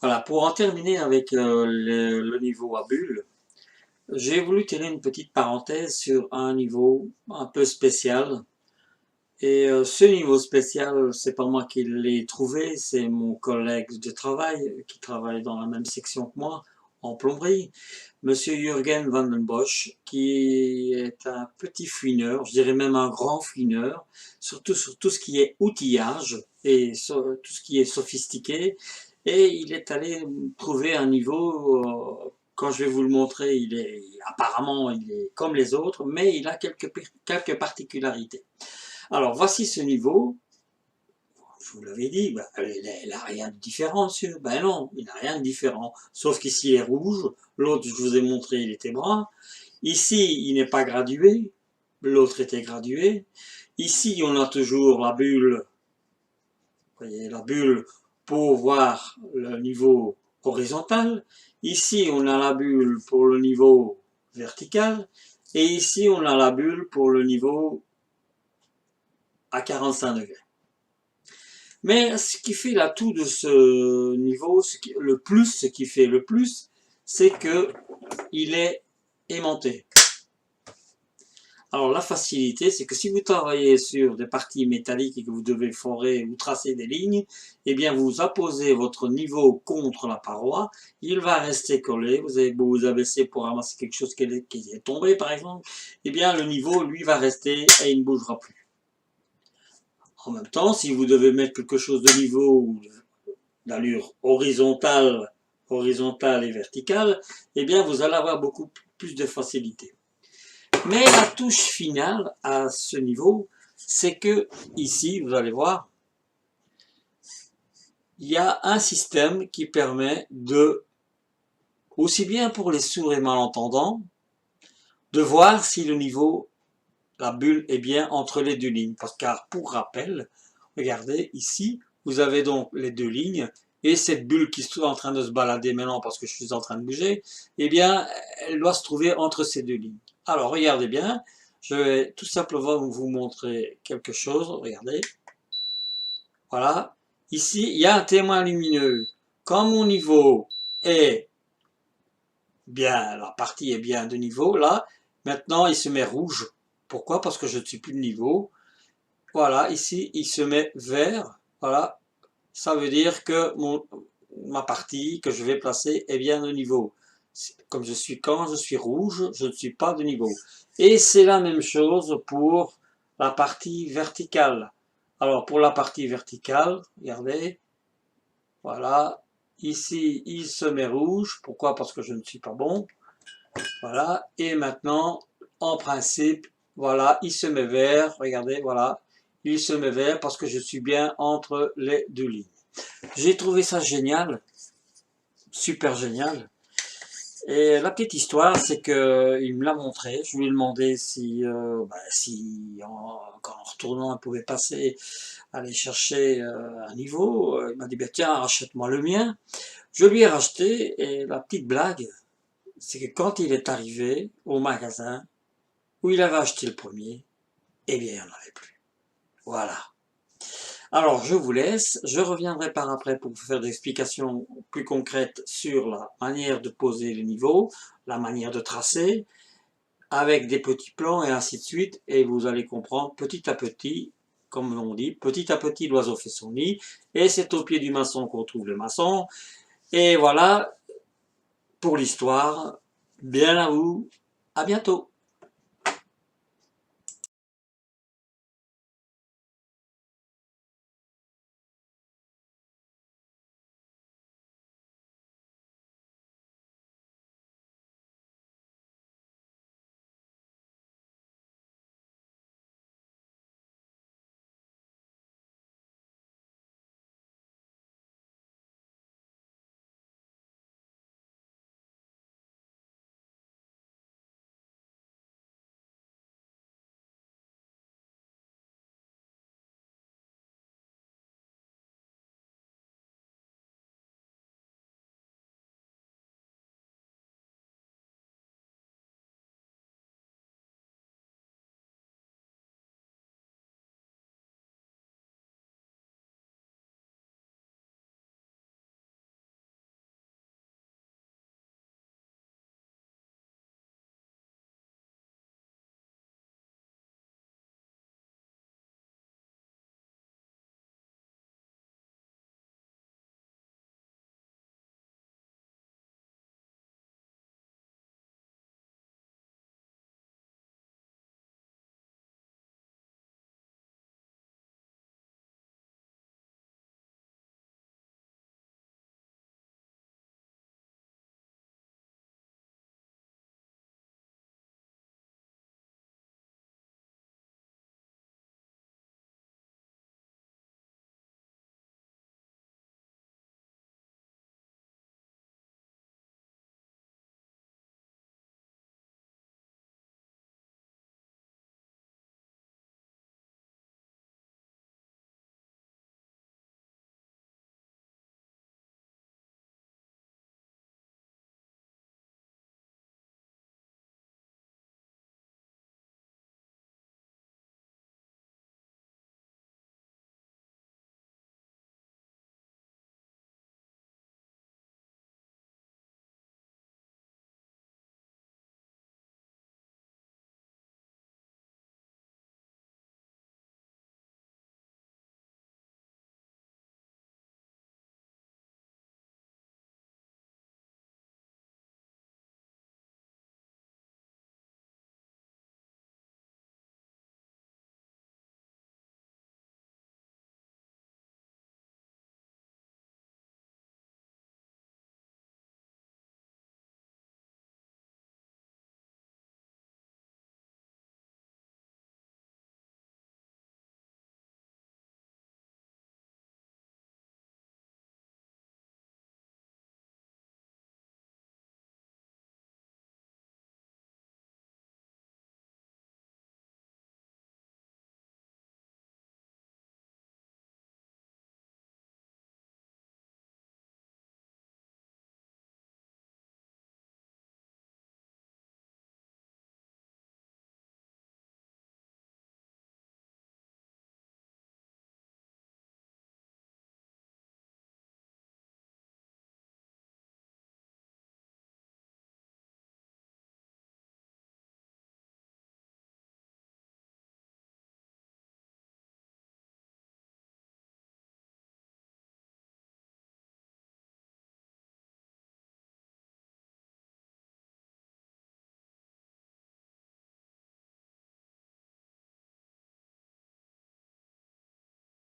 Voilà, pour en terminer avec le niveau à bulles, j'ai voulu tirer une petite parenthèse sur un niveau un peu spécial. Et ce niveau spécial, c'est pas moi qui l'ai trouvé, c'est mon collègue de travail qui travaille dans la même section que moi, en plomberie, Monsieur Jürgen van den Bosch, qui est un petit fouineur, je dirais même un grand fouineur, surtout sur tout ce qui est outillage et sur tout ce qui est sophistiqué. Et il est allé trouver un niveau, quand je vais vous le montrer, apparemment il est comme les autres, mais il a quelques particularités. Alors voici ce niveau. Je vous l'avais dit, bah, il n'a rien de différent, monsieur. Ben non, il n'a rien de différent. Sauf qu'ici, il est rouge. L'autre, je vous ai montré, il était brun. Ici, il n'est pas gradué. L'autre était gradué. Ici, on a toujours la bulle. Vous voyez, la bulle pour voir le niveau horizontal. Ici, on a la bulle pour le niveau vertical. Et ici, on a la bulle pour le niveau à 45 degrés. Mais ce qui fait l'atout de ce niveau, ce qui fait le plus, c'est que il est aimanté. Alors la facilité, c'est que si vous travaillez sur des parties métalliques et que vous devez forer ou tracer des lignes, eh bien vous apposez votre niveau contre la paroi, il va rester collé, vous avez beau vous abaisser pour ramasser quelque chose qui est tombé par exemple, eh bien le niveau lui va rester et il ne bougera plus. En même temps, si vous devez mettre quelque chose de niveau ou d'allure horizontale et verticale, eh bien vous allez avoir beaucoup plus de facilité. Mais la touche finale à ce niveau, c'est que ici, vous allez voir, il y a un système qui permet de, aussi bien pour les sourds et malentendants, de voir si le niveau, la bulle est bien entre les deux lignes. Car pour rappel, regardez ici, vous avez donc les deux lignes, et cette bulle qui est en train de se balader maintenant parce que je suis en train de bouger, eh bien, elle doit se trouver entre ces deux lignes. Alors, regardez bien, je vais tout simplement vous montrer quelque chose, regardez. Voilà, ici, il y a un témoin lumineux. Quand mon niveau est bien, la partie est bien de niveau, là, maintenant, il se met rouge. Pourquoi? Parce que je ne suis plus de niveau. Voilà, ici, il se met vert. Voilà, ça veut dire que ma partie que je vais placer est bien de niveau. Comme quand je suis rouge, je ne suis pas de niveau. Et c'est la même chose pour la partie verticale. Alors pour la partie verticale, regardez, voilà, ici il se met rouge. Pourquoi? Parce que je ne suis pas bon. Voilà, et maintenant, en principe, voilà, il se met vert, regardez, voilà, il se met vert parce que je suis bien entre les deux lignes. J'ai trouvé ça génial, super génial. Et la petite histoire, c'est que il me l'a montré. Je lui ai demandé si en retournant, il pouvait passer, aller chercher un niveau. Il m'a dit, ben, tiens, rachète-moi le mien. Je lui ai racheté et la petite blague, c'est que quand il est arrivé au magasin où il avait acheté le premier, eh bien, il n'y en avait plus. Voilà. Alors, je vous laisse. Je reviendrai par après pour vous faire des explications plus concrètes sur la manière de poser les niveaux, la manière de tracer, avec des petits plans et ainsi de suite. Et vous allez comprendre petit à petit, comme on dit, petit à petit l'oiseau fait son nid. Et c'est au pied du maçon qu'on trouve le maçon. Et voilà pour l'histoire. Bien à vous. À bientôt.